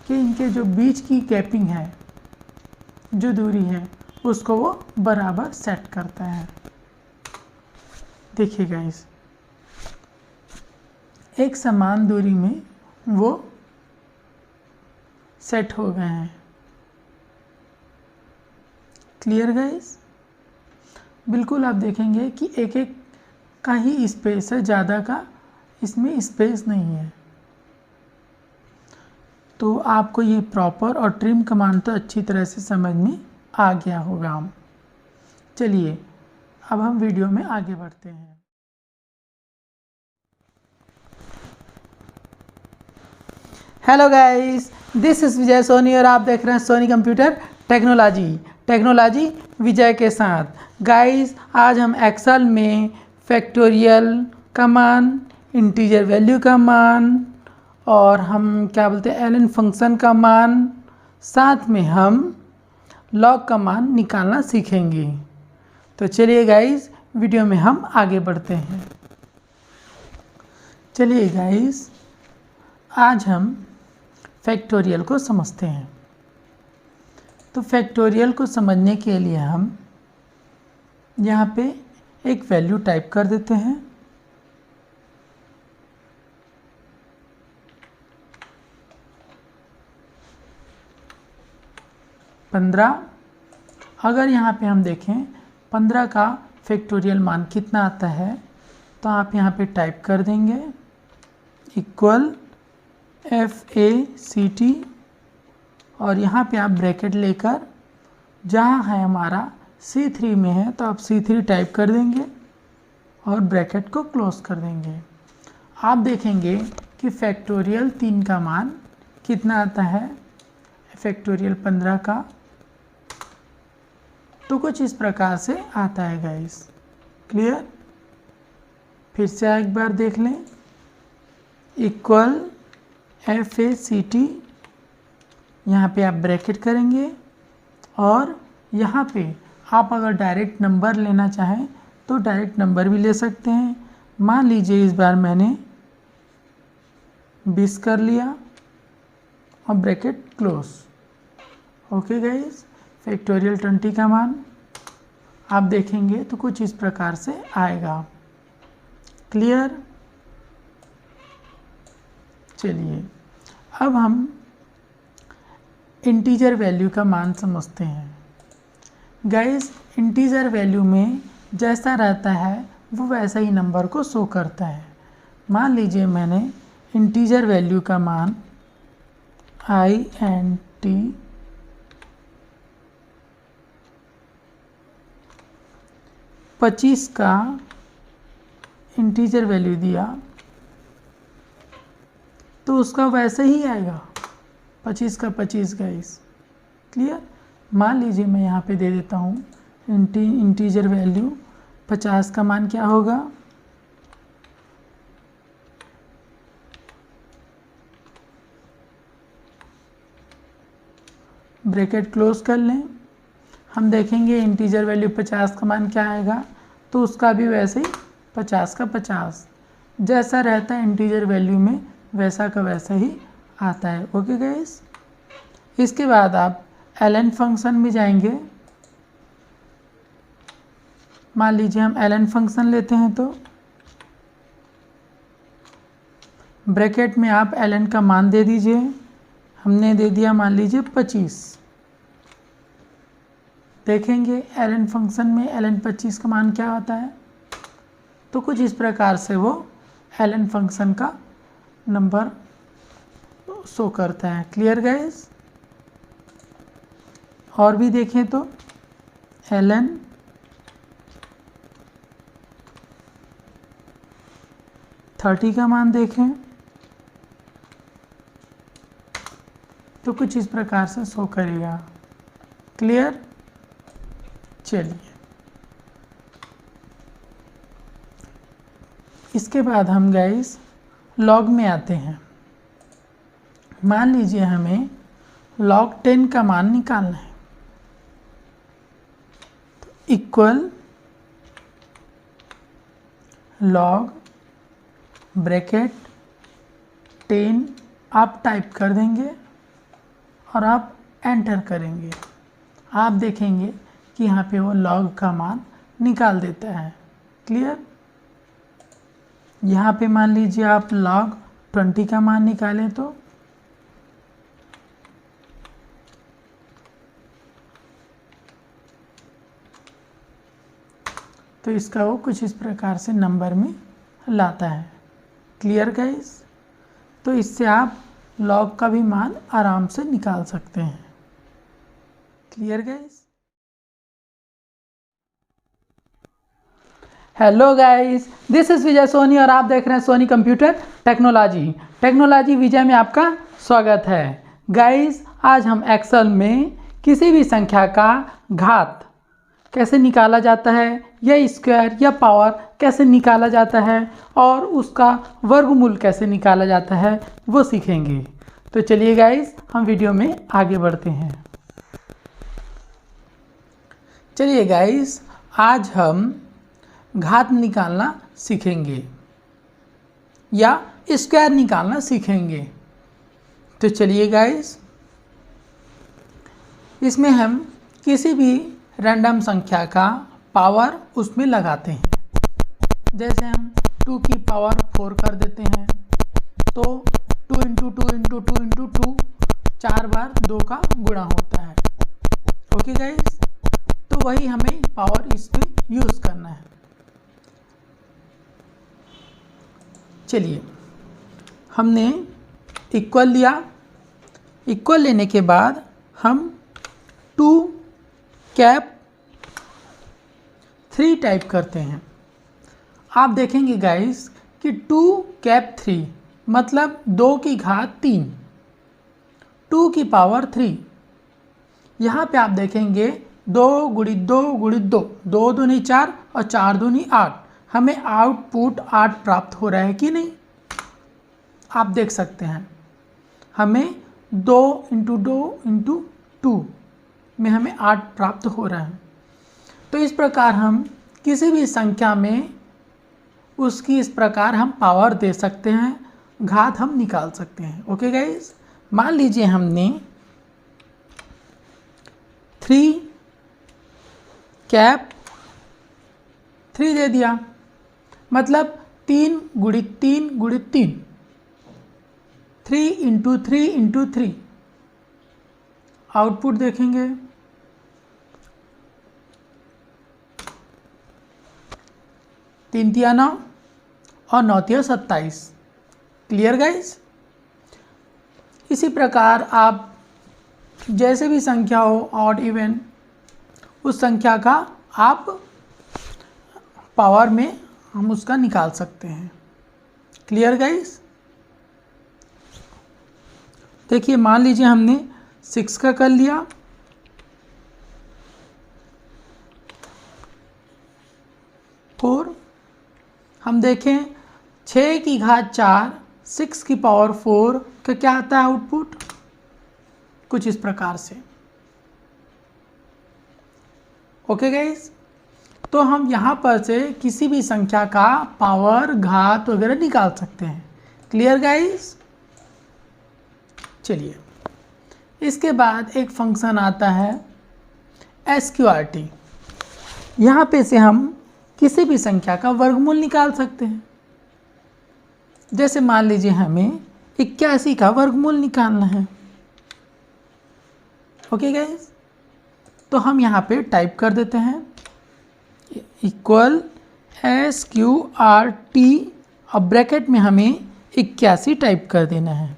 कि इनके जो बीच की गैपिंग है, जो दूरी है, उसको वो बराबर सेट करता है। देखिए गाइस, एक समान दूरी में वो सेट हो गए हैं। Clear guys? बिल्कुल आप देखेंगे कि एक एक का ही स्पेस है, ज़्यादा का इसमें स्पेस नहीं है। तो आपको ये प्रॉपर और ट्रिम कमांड तो अच्छी तरह से समझ में आ गया होगा। चलिए अब हम वीडियो में आगे बढ़ते हैं। Hello guys, this is Vijay Soni और आप देख रहे हैं सोनी कंप्यूटर टेक्नोलॉजी विजय के साथ। गाइस, आज हम एक्सेल में फैक्टोरियल का मान, इंटीजर वैल्यू का मान, और हम क्या बोलते हैं एलन फंक्शन का मान, साथ में हम लॉग का मान निकालना सीखेंगे। तो चलिए गाइस वीडियो में हम आगे बढ़ते हैं। चलिए गाइस आज हम फैक्टोरियल को समझते हैं। तो फैक्टोरियल को समझने के लिए हम यहाँ पे एक वैल्यू टाइप कर देते हैं। पंद्रह। अगर यहाँ पे हम देखें 15 का फैक्टोरियल मान कितना आता है, तो आप यहाँ पे टाइप कर देंगे इक्वल FACT, और यहाँ पे आप ब्रैकेट लेकर जहाँ है हमारा C3 में है तो आप C3 टाइप कर देंगे और ब्रैकेट को क्लोज कर देंगे। आप देखेंगे कि फैक्टोरियल 3 का मान कितना आता है, फैक्टोरियल 15 का, तो कुछ इस प्रकार से आता है गाइस। क्लियर? फिर से एक बार देख लें, इक्वल FACT, यहाँ पे आप ब्रैकेट करेंगे और यहाँ पे आप अगर डायरेक्ट नंबर लेना चाहें तो डायरेक्ट नंबर भी ले सकते हैं। मान लीजिए इस बार मैंने 20 कर लिया और bracket close. Okay guys, factorial 20 का मान आप देखेंगे तो कुछ इस प्रकार से आएगा। क्लियर? चलिए अब हम इंटीजर वैल्यू का मान समझते हैं। गाइस इंटीजर वैल्यू में जैसा रहता है वो वैसा ही नंबर को शो करता है। मान लीजिए मैंने इंटीजर वैल्यू का मान INT 25 का इंटीजर वैल्यू दिया तो उसका वैसे ही आएगा 25 का 25 गाइस। क्लियर? मान लीजिए मैं यहाँ पे दे देता हूँ इंटीजर वैल्यू 50 का मान क्या होगा, ब्रैकेट क्लोज कर लें। हम देखेंगे इंटीजर वैल्यू 50 का मान क्या आएगा, तो उसका भी वैसे ही 50 का 50 जैसा रहता है इंटीजर वैल्यू में वैसा का वैसा ही आता है। ओके गाइस, इसके बाद आप एलन फंक्शन में जाएंगे। मान लीजिए हम एलन फंक्शन लेते हैं तो ब्रैकेट में आप एलन का मान दे दीजिए। हमने दे दिया मान लीजिए 25। देखेंगे एलन फंक्शन में एलन 25 का मान क्या होता है, तो कुछ इस प्रकार से वो एलन फंक्शन का नंबर शो करता है। Clear guys? और भी देखें तो एलन थर्टी का मान देखें तो कुछ इस प्रकार से शो करेगा। क्लियर? चलिए इसके बाद हम गाइस लॉग में आते हैं। मान लीजिए हमें log 10 का मान निकालना है, तो इक्वल log ब्रैकेट 10 आप टाइप कर देंगे और आप एंटर करेंगे। आप देखेंगे कि यहाँ पे वो log का मान निकाल देता है। क्लियर? यहाँ पे मान लीजिए आप log 20 का मान निकालें तो इसका वो कुछ इस प्रकार से नंबर में लाता है। Clear guys? तो इससे आप log का भी मान आराम से निकाल सकते हैं। Clear guys? Hello guys, this is Vijay Soni और आप देख रहे हैं सोनी कंप्यूटर टेक्नोलॉजी विजय में आपका स्वागत है। गाइस आज हम एक्सेल में किसी भी संख्या का घात कैसे निकाला जाता है या स्क्वायर या पावर कैसे निकाला जाता है और उसका वर्गमूल कैसे निकाला जाता है वो सीखेंगे। तो चलिए गाइस हम वीडियो में आगे बढ़ते हैं। चलिए गाइस आज हम घात निकालना सीखेंगे या स्क्वायर निकालना सीखेंगे। तो चलिए गाइस इसमें हम किसी भी रैंडम संख्या का पावर उसमें लगाते हैं। जैसे हम 2 की पावर 4 कर देते हैं तो 2 इंटू 2 इंटू 2 इंटू 2 4 बार 2 का गुणा होता है। ओके गाइस, तो वही हमें पावर इसमें यूज़ करना है। चलिए हमने इक्वल लिया, इक्वल लेने के बाद हम 2 कैप 3 टाइप करते हैं। आप देखेंगे गाइस कि 2 कैप 3 मतलब 2 की घात 3, 2 की पावर 3। यहाँ पे आप देखेंगे 2 गुणित 2 गुणित 2, 2 दूनी 4 और 4 दूनी 8। हमें आउटपुट 8 प्राप्त हो रहा है कि नहीं, आप देख सकते हैं। हमें 2 इंटू 2 इंटू 2 में हमें 8 प्राप्त हो रहा है। तो इस प्रकार हम किसी भी संख्या में उसकी इस प्रकार हम पावर दे सकते हैं, घात हम निकाल सकते हैं। ओके गाइस, मान लीजिए हमने 3 कैप 3 दे दिया, मतलब 3 गुणित 3 गुणित 3, 3 इंटू 3 इंटू 3। आउटपुट देखेंगे 3 तिया 9 और 9 तिया 27। Clear guys. इसी प्रकार आप जैसे भी संख्या हो ऑड इवन, उस संख्या का आप पावर में हम उसका निकाल सकते हैं। Clear guys. देखिए मान लीजिए हमने 6 का कर लिया, 4। हम देखें 6 की घात 4, 6 की पावर 4 का क्या आता है आउटपुट, कुछ इस प्रकार से। ओके गाइस, तो हम यहाँ पर से किसी भी संख्या का पावर, घात वगैरह निकाल सकते हैं। Clear guys. चलिए इसके बाद एक फंक्शन आता है SQRT। यहाँ पे से हम किसी भी संख्या का वर्गमूल निकाल सकते हैं। जैसे मान लीजिए हमें 81 का वर्गमूल निकालना है। ओके गाइस, तो हम यहाँ पे टाइप कर देते हैं इक्वल SQRT, अब ब्रैकेट में हमें 81 टाइप कर देना है,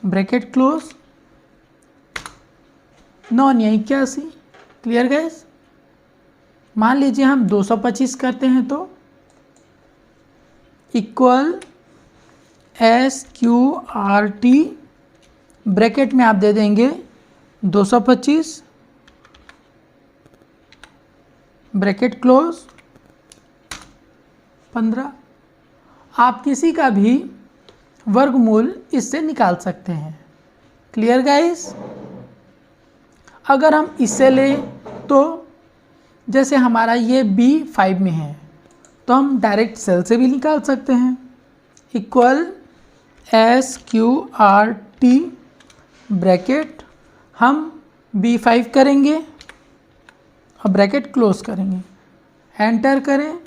ब्रैकेट क्लोज, 9 या 81। Clear guys. मान लीजिए हम 225 करते हैं तो इक्वल SQRT, ब्रैकेट में आप दे देंगे 225, ब्रैकेट क्लोज, 15। आप किसी का भी वर्गमूल इससे निकाल सकते हैं। Clear guys. अगर हम इससे लें तो जैसे हमारा ये B5 में है तो हम डायरेक्ट सेल से भी निकाल सकते हैं। इक्वल SQRT, ब्रैकेट हम B5 करेंगे और ब्रैकेट क्लोज करेंगे, एंटर करें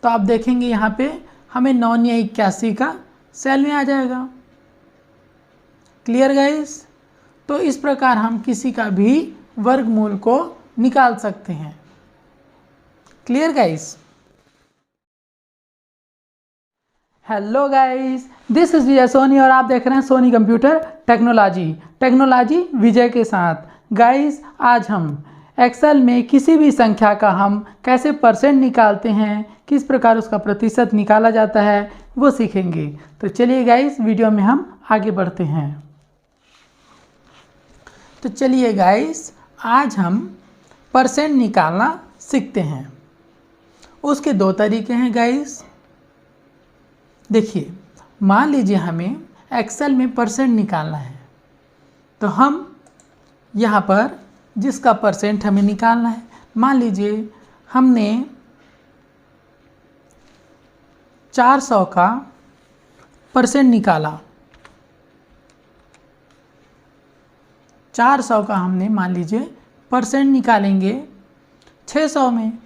तो आप देखेंगे यहाँ पे हमें 9 या 81 का सेल में आ जाएगा। Clear guys. तो इस प्रकार हम किसी का भी वर्गमूल को निकाल सकते हैं। Clear guys. Hello guys, this is Vijay Soni और आप देख रहे हैं सोनी कंप्यूटर टेक्नोलॉजी विजय के साथ। गाइस आज हम एक्सेल में किसी भी संख्या का हम कैसे परसेंट निकालते हैं, किस प्रकार उसका प्रतिशत निकाला जाता है वो सीखेंगे। तो चलिए गाइस वीडियो में हम आगे बढ़ते हैं। तो चलिए गाइस आज हम परसेंट निकालना सीखते हैं। उसके दो तरीके हैं गाइस। देखिए, मान लीजिए हमें एक्सेल में परसेंट निकालना है, तो हम यहाँ पर जिसका परसेंट हमें निकालना है, मान लीजिए हमने 400 का परसेंट निकाला, 400 का हमने मान लीजिए परसेंट निकालेंगे 600 में।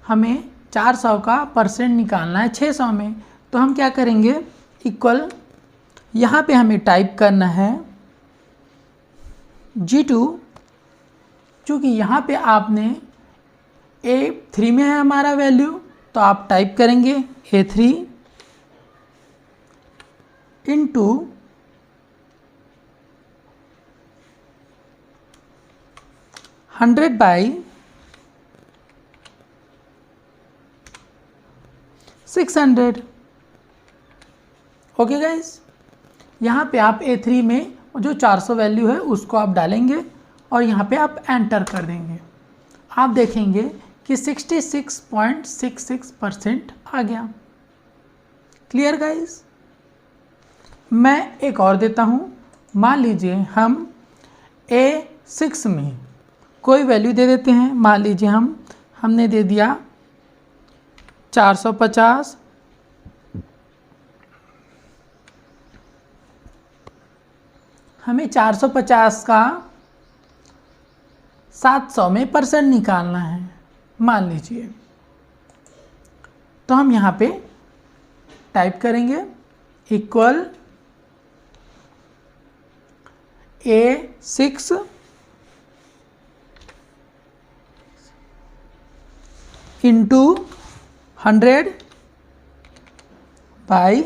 हमें 400 का परसेंट निकालना है 600 में, तो हम क्या करेंगे, इक्वल यहाँ पे हमें टाइप करना है G2, चूँकि यहाँ पे आपने A3 में है हमारा वैल्यू, तो आप टाइप करेंगे A3 into 100 by 600। Okay guys, यहाँ पे आप A3 में जो 400 वैल्यू है उसको आप डालेंगे और यहाँ पे आप एंटर कर देंगे। आप देखेंगे कि 66.66% आ गया। Clear guys? मैं एक और देता हूँ। मान लीजिए हम A6 में कोई वैल्यू दे देते हैं। मान लीजिए हमने दे दिया 450, हमें 450 का 700 में परसेंट निकालना है मान लीजिए, तो हम यहाँ पे टाइप करेंगे इक्वल A6 इंटू 100 बाई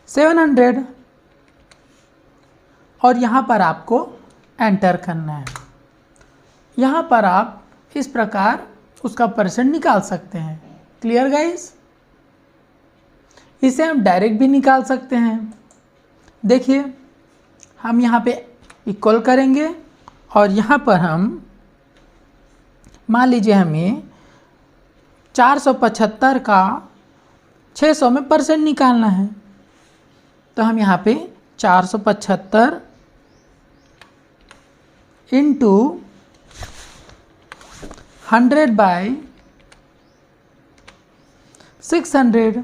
700 और यहाँ पर आपको एंटर करना है। यहाँ पर आप इस प्रकार उसका परसेंट निकाल सकते हैं। Clear guys? इसे हम डायरेक्ट भी निकाल सकते हैं। देखिए, हम यहाँ पे इक्वल करेंगे और यहाँ पर हम मान लीजिए हमें 475 का 600 में परसेंट निकालना है, तो हम यहाँ पे 475 इंटू 100 बाई 600,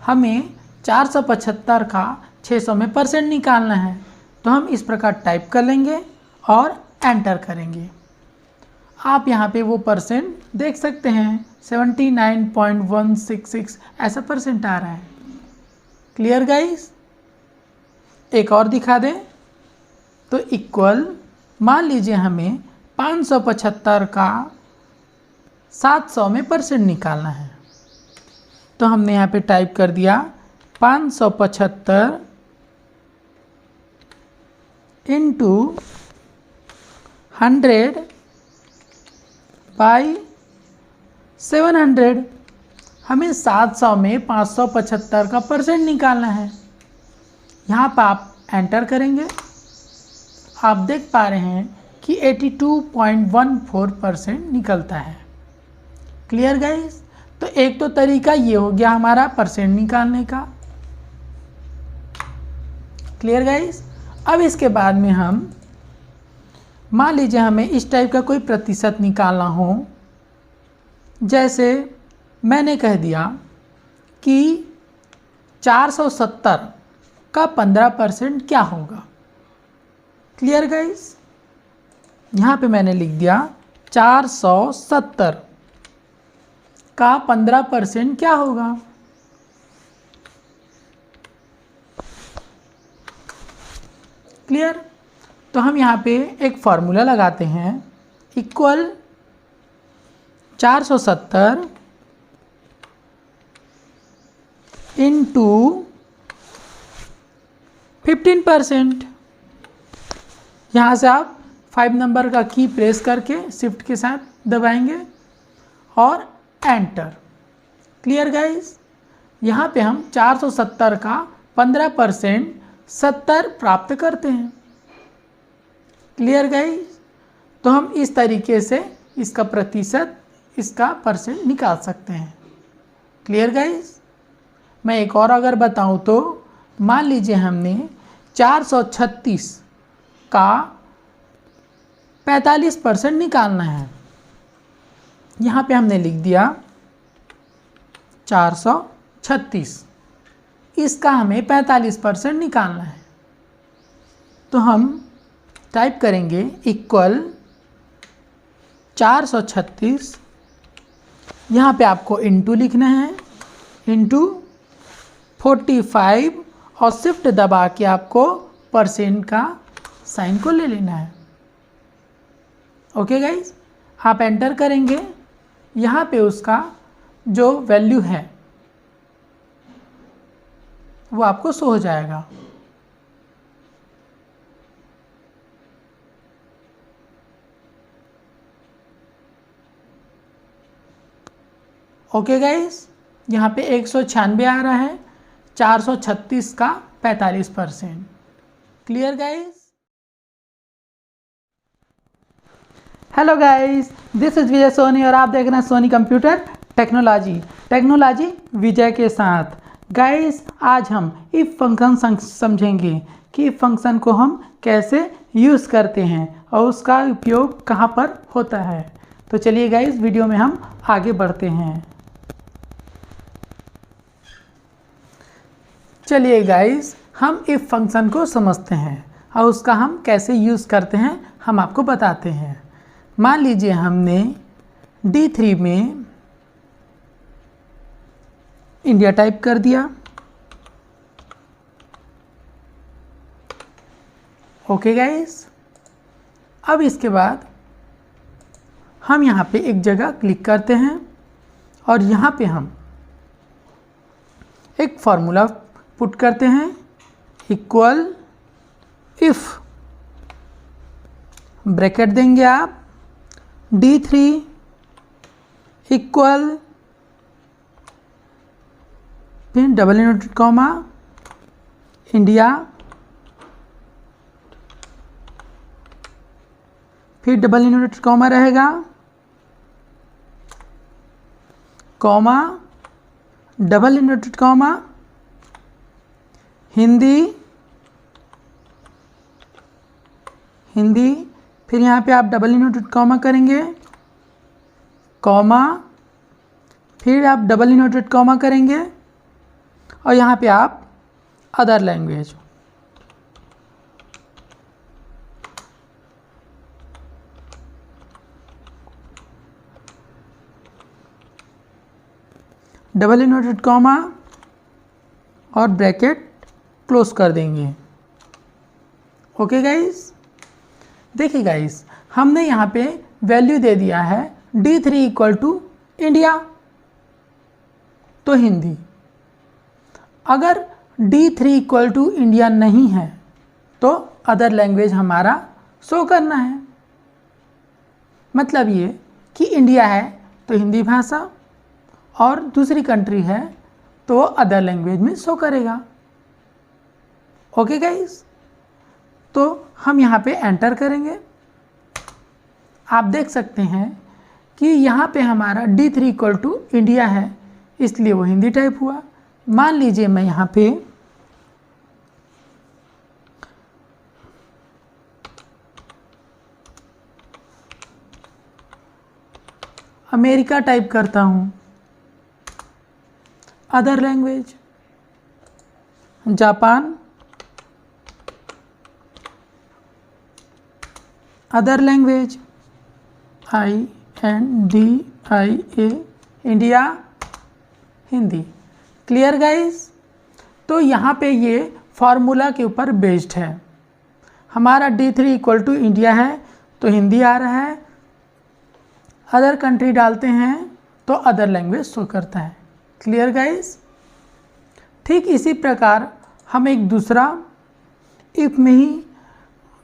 हमें 475 का 600 में परसेंट निकालना है, तो हम इस प्रकार टाइप कर लेंगे और एंटर करेंगे। आप यहाँ पे वो परसेंट देख सकते हैं, 79.166 ऐसा परसेंट आ रहा है। Clear guys? एक और दिखा दें तो इक्वल, मान लीजिए हमें 575 का 700 में परसेंट निकालना है, तो हमने यहाँ पे टाइप कर दिया 575 इंटू 100 बाई 700। हमें 700 में 575 का परसेंट निकालना है। यहाँ पर आप एंटर करेंगे। आप देख पा रहे हैं कि 82.14% निकलता है। Clear guys? तो एक तो तरीका ये हो गया हमारा परसेंट निकालने का। Clear guys? अब इसके बाद में हम मान लीजिए हमें इस टाइप का कोई प्रतिशत निकालना हो, जैसे मैंने कह दिया कि 470 का 15% क्या होगा। Clear guys? यहाँ पे मैंने लिख दिया 470 का 15% क्या होगा। क्लियर? तो हम यहाँ पे एक फॉर्मूला लगाते हैं, इक्वल 470 इंटू 15%। यहाँ से आप 5 नंबर का की प्रेस करके शिफ्ट के साथ दबाएंगे और एंटर। Clear guys? यहाँ पे हम 470 का 15% 70 प्राप्त करते हैं। Clear guys? तो हम इस तरीके से इसका प्रतिशत, इसका परसेंट निकाल सकते हैं। Clear guys? मैं एक और अगर बताऊं तो मान लीजिए हमने 436 का 45% निकालना है। यहाँ पे हमने लिख दिया 436, इसका हमें 45% निकालना है। तो हम टाइप करेंगे इक्वल 436, यहाँ पे आपको इंटू लिखना है, इंटू 45 और शिफ्ट दबा के आपको परसेंट का साइन को ले लेना है। ओके गाइज, आप एंटर करेंगे, यहाँ पे उसका जो वैल्यू है वो आपको शो हो जाएगा। ओके गाइज, यहाँ पे 196 आ रहा है, 436 का 45%। Clear guys? Hello guys, this is Vijay Soni और आप देख रहे हैं सोनी कंप्यूटर टेक्नोलॉजी विजय के साथ। गाइज, आज हम इफ फंक्शन समझेंगे कि इफ फंक्शन को हम कैसे यूज़ करते हैं और उसका उपयोग कहाँ पर होता है। तो चलिए गाइज, वीडियो में हम आगे बढ़ते हैं। चलिए गाइज, हम इफ फंक्शन को समझते हैं और उसका हम कैसे यूज़ करते हैं हम आपको बताते हैं। मान लीजिए हमने D3 में इंडिया टाइप कर दिया। ओके गाइज, अब इसके बाद हम यहाँ पे एक जगह क्लिक करते हैं और यहाँ पे हम एक फॉर्मूला पुट करते हैं, इक्वल इफ, ब्रैकेट देंगे आप, D3 इक्वल, फिर डबल इनवर्टेड कॉमा, इंडिया, फिर डबल इनवर्टेड कॉमा रहेगा, comma, double inverted comma, Hindi, फिर यहाँ पे आप डबल इनवर्टेड कॉमा करेंगे, कॉमा, फिर आप डबल इनवर्टेड कॉमा करेंगे और यहाँ पे आप other language, double inverted comma और ब्रैकेट क्लोज कर देंगे। ओके गाइस, देखिए गाइस, हमने यहाँ पे वैल्यू दे दिया है D3 इक्वल टू इंडिया, तो हिंदी। अगर D3 इक्वल टू इंडिया नहीं है तो अदर लैंग्वेज हमारा शो करना है। मतलब ये कि इंडिया है तो हिंदी भाषा और दूसरी कंट्री है तो वो अदर लैंग्वेज में शो करेगा। ओके गाइस, तो हम यहाँ पे एंटर करेंगे। आप देख सकते हैं कि यहाँ पे हमारा D3 इक्वल टू इंडिया है, इसलिए वो हिंदी टाइप हुआ। मान लीजिए मैं यहाँ पे अमेरिका टाइप करता हूँ, other language Japan, other language INDIA, India, Hindi. Clear guys? तो यहाँ पे ये फार्मूला के ऊपर बेस्ड है। हमारा D3 इक्वल टू इंडिया है तो हिंदी आ रहा है, अदर कंट्री डालते हैं तो अदर लैंग्वेज शो करता है। Clear guys? ठीक इसी प्रकार हम एक दूसरा इफ में ही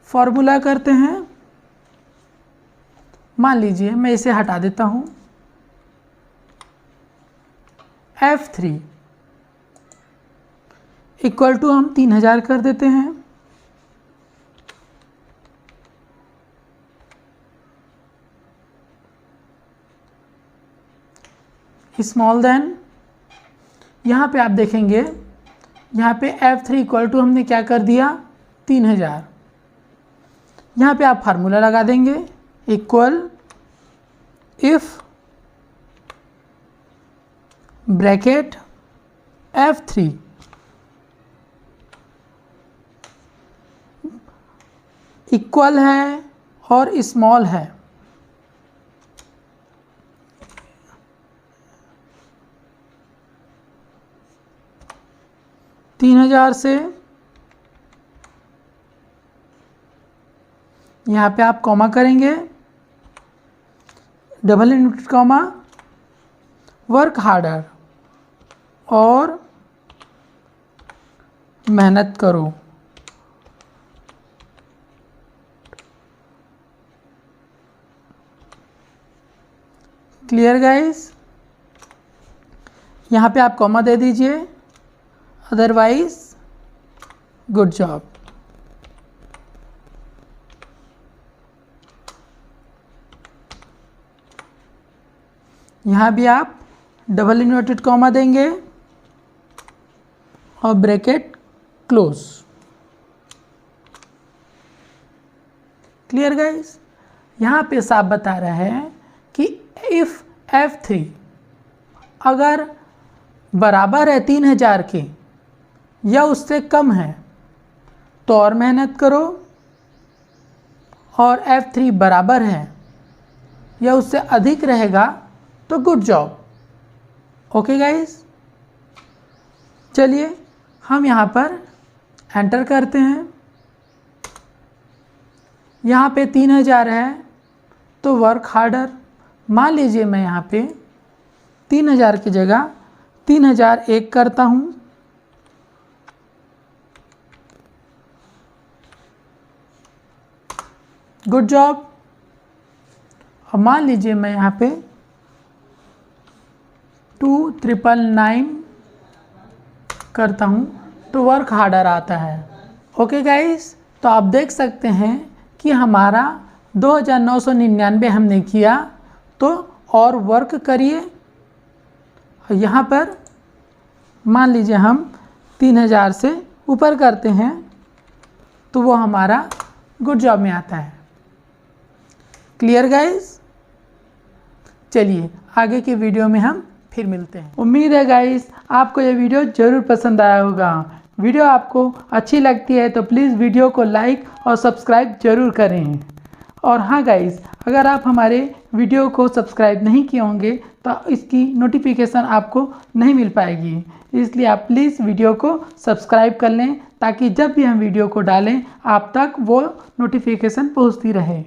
फॉर्मूला करते हैं। मान लीजिए मैं इसे हटा देता हूँ, F3 इक्वल टू हम 3000 कर देते हैं। स्मॉल देन यहाँ पे आप देखेंगे, यहाँ पे F3 इक्वल टू हमने क्या कर दिया 3000। यहाँ पे आप फार्मूला लगा देंगे, equal if bracket F3 equal है और स्मॉल है, तीन 3000 से यहाँ पे आप कॉमा करेंगे, double inverted comma, work harder और मेहनत करो। Clear guys? यहाँ पे आप कॉमा दे दीजिए, अदरवाइज गुड जॉब। यहाँ भी आप डबल इन्वर्टेड कॉमा देंगे और ब्रैकेट क्लोज। Clear guys? यहाँ पे साफ बता रहा है कि इफ़ F3 अगर बराबर है 3000 के या उससे कम है तो और मेहनत करो, और F3 बराबर है या उससे अधिक रहेगा तो गुड जॉब। ओके गाइस, चलिए हम यहाँ पर एंटर करते हैं। यहाँ पे 3000 है तो वर्क हार्डर, मान लीजिए मैं यहाँ पे 3000 की जगह 3001 करता हूँ। Good job. और मान लीजिए मैं यहाँ पे 2999 करता हूँ तो वर्क हार्डर आता है। ओके गाइस, तो आप देख सकते हैं कि हमारा 2999 हमने किया, तो और वर्क करिए। यहाँ पर मान लीजिए हम 3000 से ऊपर करते हैं तो वो हमारा गुड जॉब में आता है। Clear guys? चलिए आगे के वीडियो में हम फिर मिलते हैं। उम्मीद है गाइस आपको ये वीडियो ज़रूर पसंद आया होगा। वीडियो आपको अच्छी लगती है तो प्लीज़ वीडियो को लाइक और सब्सक्राइब ज़रूर करें। और हाँ गाइस, अगर आप हमारे वीडियो को सब्सक्राइब नहीं किए होंगे तो इसकी नोटिफिकेशन आपको नहीं मिल पाएगी, इसलिए आप प्लीज़ वीडियो को सब्सक्राइब कर लें ताकि जब भी हम वीडियो को डालें आप तक वो नोटिफिकेशन पहुंचती रहे।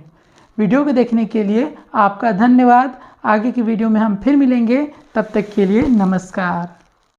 वीडियो को देखने के लिए आपका धन्यवाद। आगे की वीडियो में हम फिर मिलेंगे, तब तक के लिए नमस्कार।